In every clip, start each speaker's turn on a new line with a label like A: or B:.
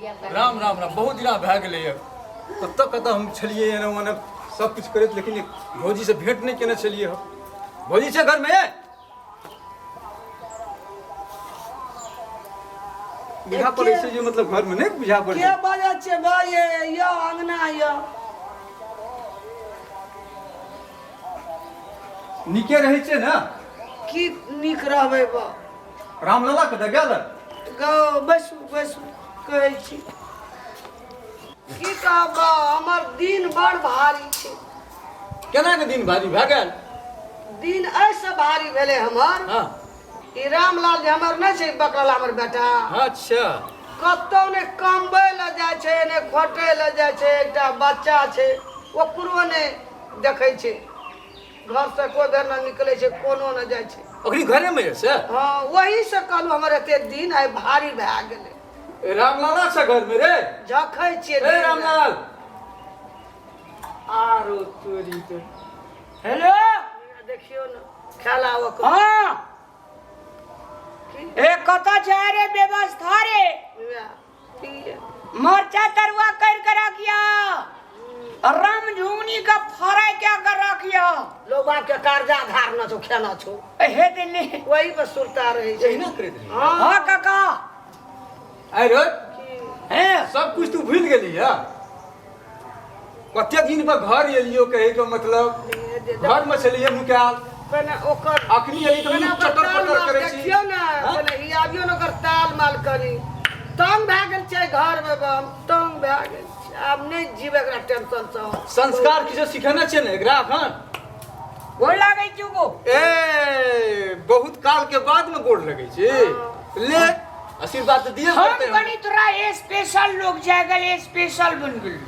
A: राम राम राम बहुत दिन भए गेलै तब तक कतऽ हम छलियै एना ओना सब कुछ करैत लेकिन भौजी से भेंट नहीं केने छलियै हम। भौजी छै घर में? बुझा पड़ै छै जे मतलब घर में नहीं बुझा पड़ै
B: के बाजै छै भाई यो अंगना यो
A: नीके रहै छै ना?
B: की नीक रहबै बा
A: रामलला कतऽ गेल?
B: गो बैसू बैसू कहै छी की कहब हमर दिन बड़ भारी छै।
A: केना के दिन भारी भए गेल?
B: दिन ऐसे भारी भेले हमर।
A: हाँ
B: ई रामलाल जे हमर नहीं छै बकरल हमर बेटा,
A: अच्छा
B: कतौ ने कमबै ले जाय छै ने खोटै ले जाय छै। एकटा बच्चा छै ओकरो ने देखै छै, घर से कोई बेर न निकले छै, कोनो न जाय छै।
A: ओकरी घरे में से?
B: हाँ वही से कहलू हमर एते दिन आइ भारी भए गेलै।
A: रामलाला से घर में रे?
B: जखै छियै
A: ए रामलाल आरो तोरी तो
C: हेलो
B: देखियो न खेला ओकर
C: हाँ ए कत छै रे व्यवस्था रे? मरचा तरुआ कर के रखिया, राम झुंगनी का फ्राई क्या कर रखिया।
B: लोबा के कर्जा धारना छौ खेना छौ
C: हे दिल्ली
B: वही पर सुरता रहे छै।
A: यही ना करैत रही?
C: हाँ काका
A: आइ रो
C: हैं
A: सब कुछ तू भूल गेली है? कते दिन पर घर एलियो कहे के मतलब घर में छलिए मुकाल
B: पने ओकर
A: अखनी एली तो
B: पने
A: मुंह
B: ओकर
A: चटर
B: ताल
A: पटर
B: माल
A: करे छी।
B: देखियो न पने ई आबियो न ओकर ताल माल करी तंग भए गेल छै घर में बम तंग भए गेल छै। आब नहीं जीवे एकरा टेंशन से।
A: संस्कार किसे सिखाना छै ने एकरा अखन?
C: गोड़ लागै छुको
A: ए बहुत काल के बाद में गोड़ लगे छै। ले आशीर्वाद तो दिए
C: हम
A: पड़ते हैं।
C: कनी तोरा स्पेशल लोग जागल स्पेशल बन गेल।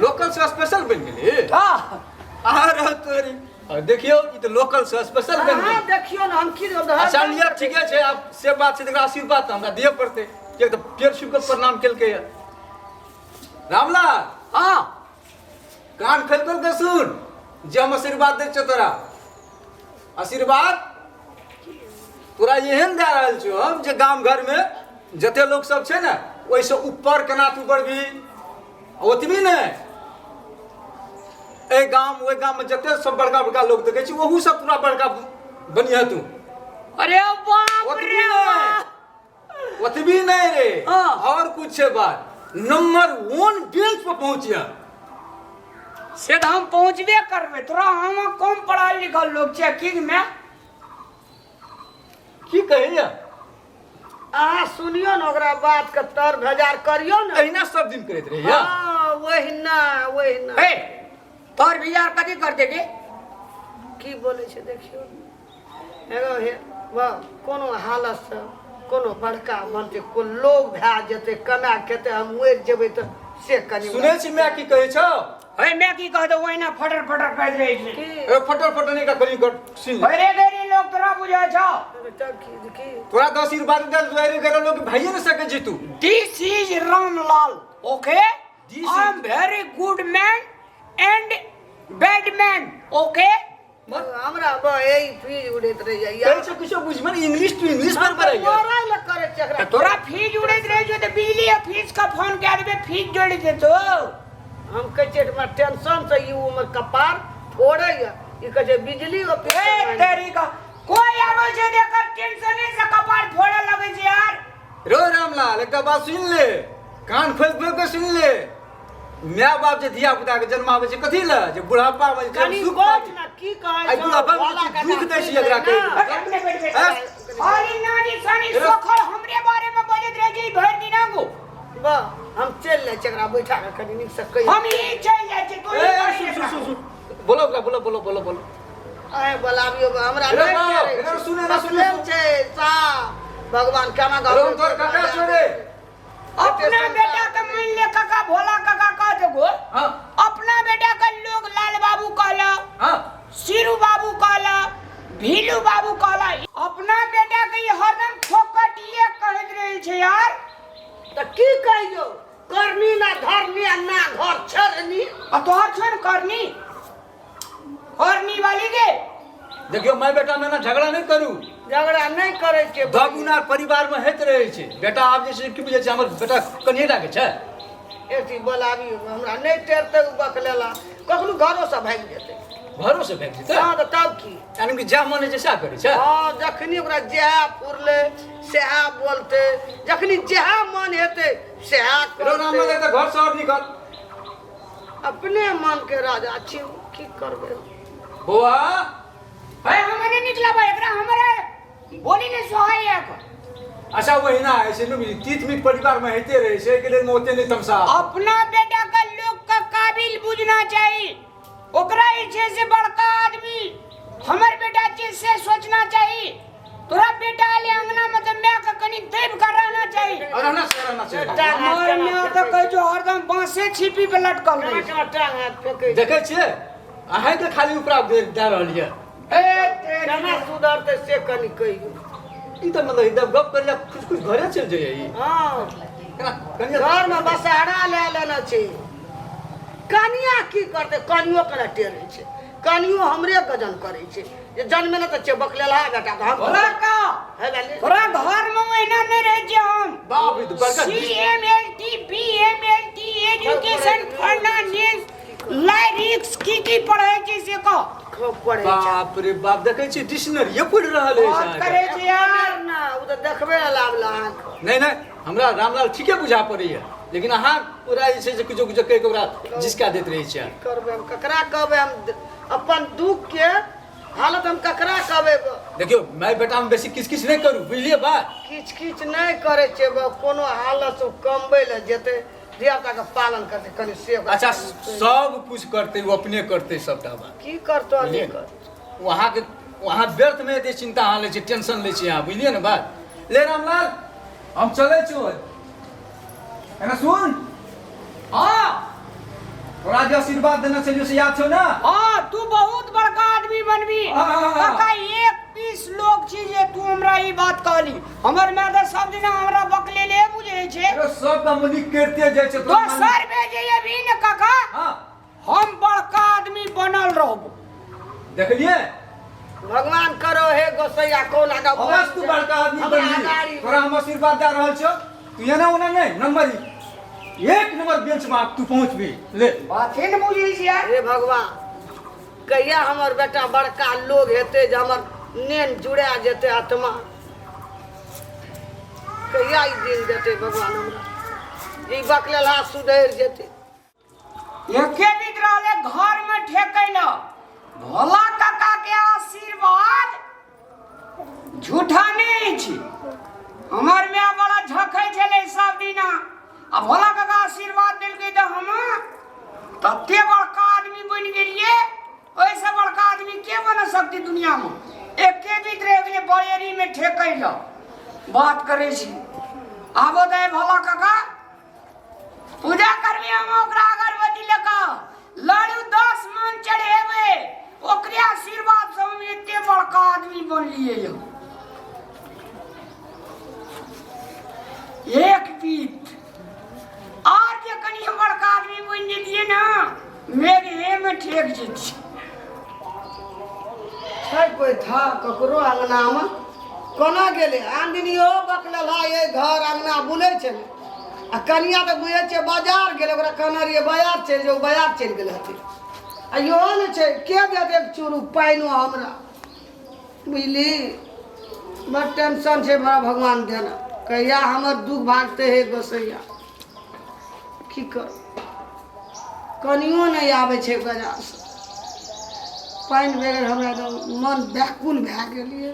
A: लोकल से स्पेशल बन गेली?
C: हां
A: आरो तोरी देखियो ई तो लोकल से स्पेशल बन
B: हां
A: गेली।
B: देखियो न हम की
A: अच्छा लिया ठीके छै, अब से बात छै, आशीर्वाद हमरा दिए पड़ते एक तो पेड़ छू के प्रणाम केलके। रामलाल
C: हां
A: कान खोल के सुन जे हम आशीर्वाद दे छो तोरा। आशीर्वाद तोरा एहन दे रहल छो हम जे गांव घर में जते लोग सब छै ने ओइसे ऊपर केना तू बढ़बी ओतबी ने। ए गांव ओइ गांव में जते सब बड़का बड़का लोग देखे छी ओहू सब पूरा बड़का बनिया तू।
C: अरे बाप
A: ओतबी
C: रे
A: नहीं, ओतबी नहीं रे।
C: हाँ।
A: और कुछ है बात नंबर 1 बेंच पर पहुंचिया
C: से हम पहुंचबे करबे। तोरा हम कम पढ़ल लिखल लोग छै की में
A: की कहिया?
B: अहाँ सुनियो न ओकरा बात के तर भेजार करियो न।
A: अहिना सब दिन करैत रहिया।
B: हां वही ना
C: ए तोर बिजार कथी कर देगे?
B: की बोले छै देखियो एगो हे वाह कोनो हालत से कोनो बड़का बनते को लोग भए जेते कमा केते हम मर जेबै त से कनी
A: सुने छी मैं की कहे छौ?
C: है मैं की कह दो ओइना फटर फटर कर रही छै।
A: ए फटर फटर नहीं का करी कर सुन ले।
C: अरे गरी लोग तोरा बुझा छौ।
B: की
A: तोरा 10 आशीर्वाद दे दुआरे करे लोग भाइये न सके जी तू।
C: This is Ramlal okay.
A: This
C: I am very good man and bad man okay.
B: हमरा बा एई फीज उड़ैत रह
A: कहे
B: जाइया
A: छौ किछो बुझमन इंग्लिश टू इंग्लिश पर करे या।
B: मोरा ल करे छै एकरा।
C: तोरा फीज उड़ैत रहे छौ त बिजली ऑफिस का फोन कर देबे फीज जोड़ देतो।
B: हम कहै छै हमरा टेंशन से ई हमर कपार फोड़ै या ई कहै छै बिजली
C: ए
B: ऑफिस
C: तेरी का कोई आबै छै देकर टेंशन से कपार फोड़े लगे छै यार।
A: रो रामलाल एक बात सुन ले, कान खोल खोल के सुन ले। माय बाप जे धिया पुता के जन्मावे छै कथी ल जे बुढ़ापा में
B: कनी
A: सुख
B: बात
A: पाबी।
B: ना की कहै
A: आई बुढ़ापा में दुख दै छी एकरा के।
C: अपने बैठ बैठ अरे नानी सानी सोखल हमरे बारे में बोलत रहे छी भर दिना को।
B: बा हम चल ले छै एकरा बैठा के कनी नीक से कहि
C: हम ई चल जाय छी तू
A: सुन बोलो ओकरा बोलो बोलो बोलो बोलो।
B: आए बोलाबियो हमरा
A: अरे
B: नहीं
A: बाप,
B: करे
A: इधर
B: छै।
A: सुने ना, सुने,
B: मतलब छै साहब भगवान केना
A: अरे
B: गावे
A: तोर काका छोड़े।
C: अपना बेटा के मान ले काका भोला काका कह देगो।
A: हां
C: अपना बेटा के लोग लाल बाबू कहला,
A: हां
C: सिरू बाबू कहला, भीलू बाबू कहला। अपना बेटा के ये हरदम फोकटिए कहत रहे छै यार।
B: त की कहियो करनी ना धरनी ना घर छरनी।
C: आ तोहर छन करनी वाली के
A: देखियो मैं बेटा में ना झगड़ा नहीं करूं
B: झगड़ा नहीं करे के
A: दगुना परिवार में हेत रहे छै बेटा आब जे छै की बुझै छै हमर बेटा कनिएटा के छै
B: एथी बोलाबी हमरा नहीं टेरते बकलेला कखनो घरो से भाग जेतै
A: घरो से भाग जेतै
B: हां त तब की
A: यानी कि जा मन छै सएह करै छै
B: हां जखनी ओकरा जेहा पुरले सेहा बोलते जखनी जेहा मन हेतै सेहा
A: रोना में
B: करते
A: त घर से और निकल
B: अपने मन के राजा छी की करबे
A: बौआ
C: है हमने निकला बा एकरा हमरे बोली ने सोहाय एक
A: अच्छा वही ना ऐसे नु तीत मीत परिवार में हेते रहे छै के लेल मोते नहीं तमसा
C: अपना बेटा का लोग का काबिल बुझना चाहिए ओकरा इच्छे से बड़का आदमी हमर बेटा चीज से सोचना चाहिए तोरा बेटा ले अंगना में तो मैं का कनी देव कर रहना चाहिए
A: और ना चाहिए
C: हमर में तो कह जो हरदम बांसे छिपी पे लटकल रही
B: टांग हाथ फेंकै
A: देखे छियै अहाँ के खाली उपरा दे रहल ये
C: ए तेरी
B: केना सुधरते से कनी कहियो
A: ई त मतलब एकदम गप करला कुछ घरे चल जाइए ई
B: हां
A: केना कनिया
B: घर में बसहारा ले लेना छै कनिया की करते कनियो कना टेरै छै कनियो हमरे गजन करै छै जे जन्म में त बकलेला बेटा त हम
C: तोरा का
B: है लाली
C: तोरा घर में महीना नहीं रह जे हम
A: बाप रे बड़का
C: CMLT BMLT education finance lyrics की पढ़े छै से को
B: खूब पढ़े छै
A: बाप रे बाप देखे छी डिक्शनरी पढ़ रहल
C: बात
A: है
C: करे छै यार
B: ना उ त देखबे लाभला आंख
A: नहीं हमरा रामलाल ठीके बुझा पड़ैया लेकिन अहाँ पूरा जे छै से कुछ कह के ओकरा जिसका देत रहे छै
B: करबे हम ककरा कहबे हम अपन दुख के हालत हम ककरा कहबे
A: देखियो मैं बेटा में बेसी किछ नहीं करू बुझलिए बात
B: किछ नहीं करे छै कोनो हालत से कमबै ले जेते धियापुता के पालन करते कनी से
A: अच्छा सब कुछ करते वो अपने करते सबटा बात
B: की करतो नहीं कर
A: वहाँ व्यर्थ में एते चिंता अहाँ ले छी टेंशन ले छी अहाँ बुझलिए ना बात ले रामलाल हम चले छो एना सुन
C: हां
A: तोरा जे आशीर्वाद देना छलियो से याद छौ ना
C: हां तू बहुत बड़का आदमी बनबी काका एक पीस लोग छी जे तू हमरा ई बात कहली हमर माता सब दिन हमरा बकले ले बुझे छै
A: अरे सब कमनी करते जाय छै
C: तो सर में जे अभी न काका
A: हां
C: हम बड़का आदमी बनल रहब
A: देखलिए
B: भगवान करो हे गोसैया कोना का
A: अवश्य तू बड़का आदमी बनली तोरा हम आशीर्वाद दे रहल छौ तू एना ओना नहीं नंबर 1 नंबर बेंच में तू पहुंचबी ले
C: बाते न बुझी छै यार
B: हे भगवान कहिया हमर बेटा बड़का लोग हेते जे हमर नेन जुड़ा जेते आत्मा कहिया ई दिन देते भगवान हमरा ई बकलेला सुधर जेते
C: एके बीत रहले घर में ठेकैला भोला काका के आशीर्वाद झूठा नहीं छी हमर में बड़ा झखै छले सब दिना आ भोला काका आशीर्वाद देलकै त हम तते बड़का आदमी बन गेलिए ओइसे बड़का आदमी के बन सकती दुनिया में एके बीत रह गेले बड़ेरी में ठेकैला बात करे छी आबो दे भोला काका पूजा करबे हम ओकरा अगरबत्ती लगा लाडू 10 मन चढ़ेबे ओकरे आशीर्वाद से हम एते बड़का आदमी बनलिए यो एक पीत आर जे कनी हम बड़का आदमी बन गेलिए ना मेरे में ठेक जेती
B: छै कोई था ककरो अंगना में कोना गेले आन दिन यो बकलेला ये घर अंगना बुलै छै आ कनिया तो बुझे छै बाजार गेल ओकरा कहना रहिए बाजार चल जो बाजार चल गेल हथि आ यो ने छै के देत एक चूरू पाइनो हमरा बुझली बड़ टेंशन छै हमरा भगवान देना कहिया हमर दुख भागते हे गोसैया की कर कनियो नहीं आवे छै बाजार से पानि बगैर हमरा तो मन व्याकुल भए गेलिए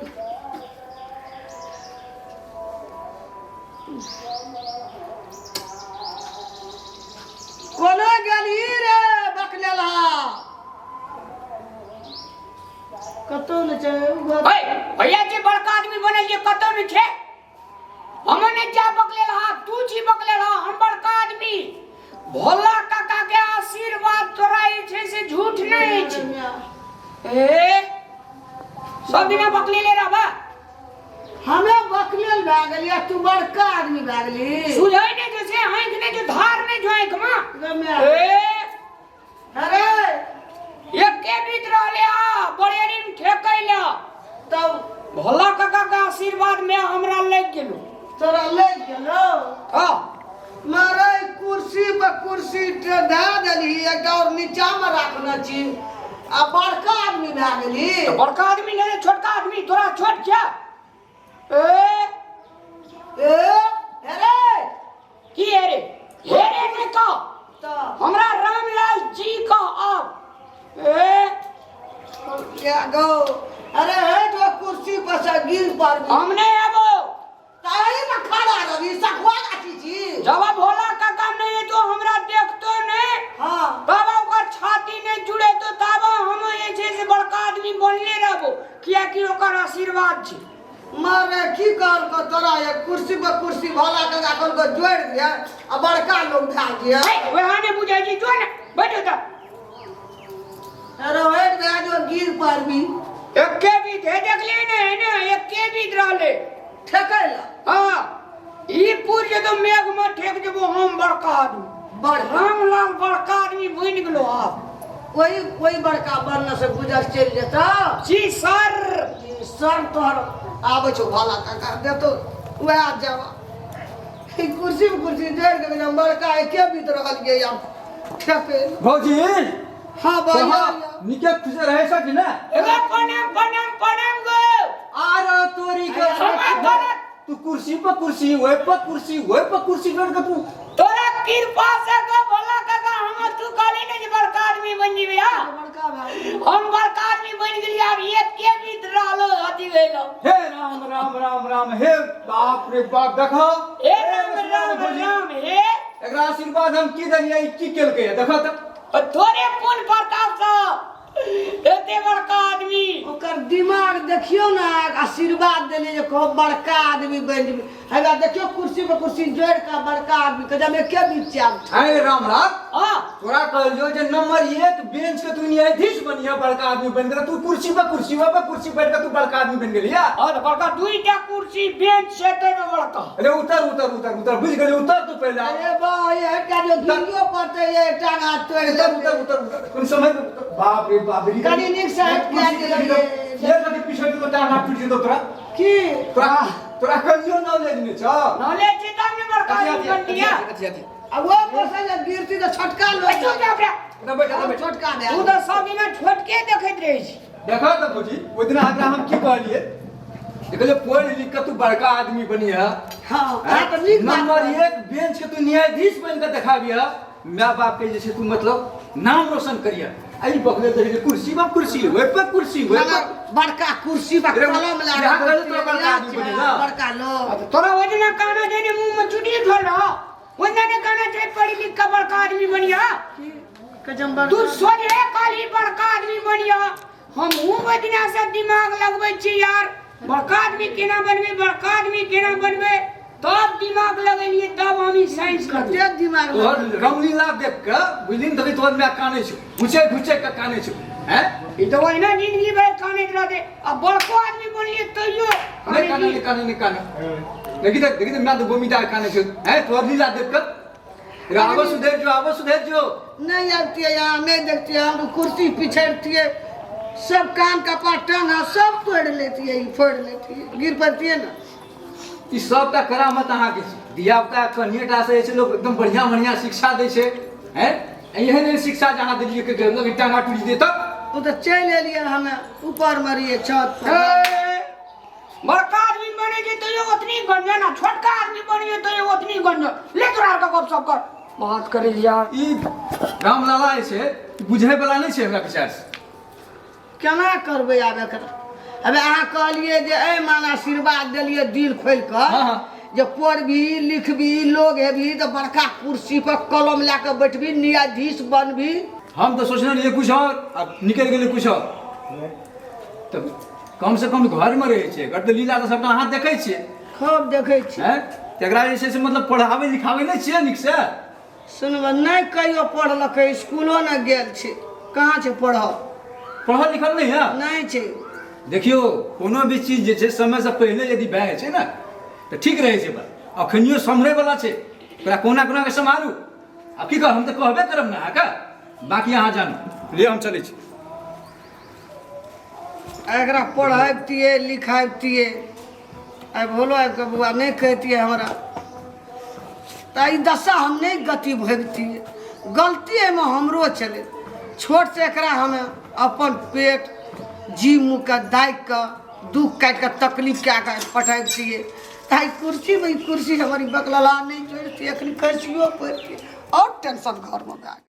B: कोना गेली रे बकलेला कतो न छै
C: ओए भैया जे बड़का आदमी बनल जे कतो न छै हमने जा बकले रहा तू छी बकले रहा हम बड़का आदमी भोला काका के आशीर्वाद तोरा ई छै से झूठ नहीं छै ए सब दिन बकले ले रहबा
B: हमें बकलेल भए गेलिए तू बड़का आदमी भए गेली
C: सुझै ने जैसे आंख ने जो धार ने जो आंख में ए
B: अरे
C: एक के बीत रहले आ बड़ेरी में ठेकैला
B: तब
C: भोला काका
B: कुर्सी धा देली एकटा और नीचा में रखना छी आ बड़का आदमी भए गेली
C: तो बड़का आदमी नहीं छोटका आदमी तोरा छोट क्या
B: ए अरे
C: की है रे हेरे ने कह
B: तो
C: हमरा रामलाल जी का अब ए
B: क्या गो अरे है जो कुर्सी पर से गिर पर
C: हमने एबो
B: ताई में खड़ा रही सकवा गाची छी
C: जब भोला काका नहीं तो हमरा देखतो नहीं
B: हां
C: तब ओकर छाती नहीं जुड़े तो तब हम ये छे से बड़का आदमी बनले रहबो किया कि ओकर आशीर्वाद छी
B: मारे की कर को तोरा ये कुर्सी पर कुर्सी भला के अपन को जोड़ दिया आ बड़का लोग भा दिया
C: वहां ने बुझाई जी जो ना बैठो तो
B: अरे वेट भा जो गिर पर भी
C: एके भी दे देख ले ने है ना एके भी रहले
B: ठेकैला
C: हां ई पूर जे तो मेघ में ठेक देबो हम बड़का आदमी
B: बड़
C: रामलाल बड़का आदमी बन गेलो आप
B: कोई बड़का बनने से गुजर चल जाता
C: जी सर
B: सर तोहर आबै छो भला काका देतो वह जावा ई कुर्सी पे कुर्सी जोड़ के ना बड़का एके बीत रहल गे या ठेके
A: भौजी
B: हां भैया
A: निके खुश रहे छ कि ना
C: एगो प्रणाम गो
A: आरो तोरी के तू कुर्सी पर कुर्सी ओए पर कुर्सी जोड़ के तू
C: तोरा कृपा से गो भोला काका हम तू काली नहीं बड़का आदमी बन जीवे हां
B: बड़का भाई
C: हम बड़का आदमी बन गेली अब एक के बीत रहलो अति गेलो
A: हे राम राम राम राम हे बाप रे बाप देखो
C: हे राम हे
A: एकरा आशीर्वाद हम की दनिया की केलकै देखो त
C: तोरे पुन प्रताप से एते बड़का आदमी
B: ओकर दिमाग देखियो ना आशीर्वाद देले जे को बड़का आदमी बन जेबे हैगा देखियो कुर्सी पे कुर्सी जोड़ के बड़का आदमी के जब एके बीच चाब
A: अरे राम राम
C: हां
A: तोरा कहलियो जे नंबर 1 बेंच के तू न्यायाधीश बनिया बड़का आदमी बन गेल तू कुर्सी पे कुर्सी बैठ के तू बड़का आदमी बन गेलिया
C: और बड़का दुईटा कुर्सी बेंच से ते बड़का
A: अरे उतर बुझ गेली उतर तू पहले
B: अरे भाई हटा जो गिरियो पड़ते ये टांगा तोड़ दे
A: उतर तुम समझ बाप रे बाप रे
B: कनी निक साइड क्या दिए
A: ये लगे पीछे तो टांगा टूट जेतो तोरा
B: की
A: तोरा कहियो नॉलेज नहीं छ
C: नॉलेज छै तब ने बड़का आदमी बन दिया
B: अब वो पसे जे गिरती तो छटका लो
C: बैठो जा बे
A: ना बेटा
B: छटका दे
C: तू तो सब दिन छोटके देखैत रही छी
A: देखो तो भौजी ओइ दिन आगे हम की कहलिए देखले पढ़ लिख के तू बड़का आदमी बनिया
B: हां तो निक
A: नंबर 1 बेंच के तू न्यायाधीश बन के दिखाबिया मां बाप के जे तू मतलब नाम रोशन करिया आई बगले दे कुर्सी पर कुर्सी ओए पर कुर्सी ओए पर
B: बड़का कुर्सी पर कलम लगा
A: यहाँ कर तो बड़का आदमी बनेगा
B: बड़का लोग
C: तोरा वजना कहना देने मुंह में चुटी धर रहा वजना ने कहना चाहिए पढ़ी लिख के बड़का आदमी बनिया
B: कजम
C: तू सोच रे काली बड़का आदमी बनिया हम वजना से दिमाग लगबै छी यार बड़का आदमी केना बनबे तब दिमाग लगेलिए तब हम ई साइंस
B: कते दिमाग
A: तोहर रंगलीला देख के बुझलिन तभी तोहर में काने छ घुचे के काने छ हैं
C: ई तो वही ना जिंदगी भर काने रहते अब बड़को आदमी बनिए तइयो
A: नहीं काने देखी मैं तो भूमिदार काने छ हैं तोहर लीला देख के आवाज सुधर जो
B: नहीं आती है यहाँ नहीं देखती है हम कुर्सी पिछड़ती है सब कान का टांगा सब तोड़ लेती है फोड़ लेती है गिर पड़ती है ना
A: ई सबटा करामत अहाँ के दिया पुता कन्याटा से छै लोग एकदम बढ़िया शिक्षा दै छै हैं एहन शिक्षा जहाँ देलिए के लोग टांगा टूट दे तब
B: वो तो चल एलिए हमें ऊपर मरिए छत पर
C: बड़का आदमी बने जे तो उतनी गंजा ना छोटका आदमी बने तो उतनी गंजा ले तोरा का गप सब कर बात करे यार
A: ई रामलाला छै बुझे वाला नहीं छै हमरा विचार से
B: केना करबै आबे कर अबे अहाँ कहलिए जे ए मान आशीर्वाद देलिए दिल खोल कर जे पढ़बी लिखबी लोग हेबी तो बड़का कुर्सी पर कलम लेके बैठबी न्यायाधीश बनबी
A: हम तो सोचने रहिए कुछ और अब निकल गेले कुछ और तब कम से कम घर में रहे छे घर तो लीला तो सबटा अहाँ देखे छिए
B: खूब देखे छी
A: हैं तेकरा जे छै से मतलब पढ़ावे लिखावे नहीं छिए निक से
B: सुनब नहीं कहियो पढ़लकै स्कूलो न गेल छै कहाँ छै
A: पढ़ल लिखल नहीं है
B: नहीं छै
A: देखियो कोनो भी चीज जे छै समय से पहले यदि भए जाइ छै ना तो ठीक रहे छै बात अखनियो सम्हरे वाला छै ओकरा कोना के सम्हारू आ की कह हम तो कहबे करब ना आका बाकी अहाँ जानू ले हम चलै छी
B: एकरा पढ़ाबतिए लिखाबतिए आई भोलो आबि के बुआ नहीं कहतिए हमरा ताई दशा हम नहीं गति भगतिए गलती एहिमे हमरो छलै। छोट से एकरा हमे अपन पेट जी मुँह के दागि कऽ दुख काटि कऽ तकलीफ कए कऽ पठाइ छियै। ताहि कुर्सीमे ई कुर्सी हमारी बकलला नहीं जोड़ती, एखन खसियो पड़ती और टेंशन घर में भए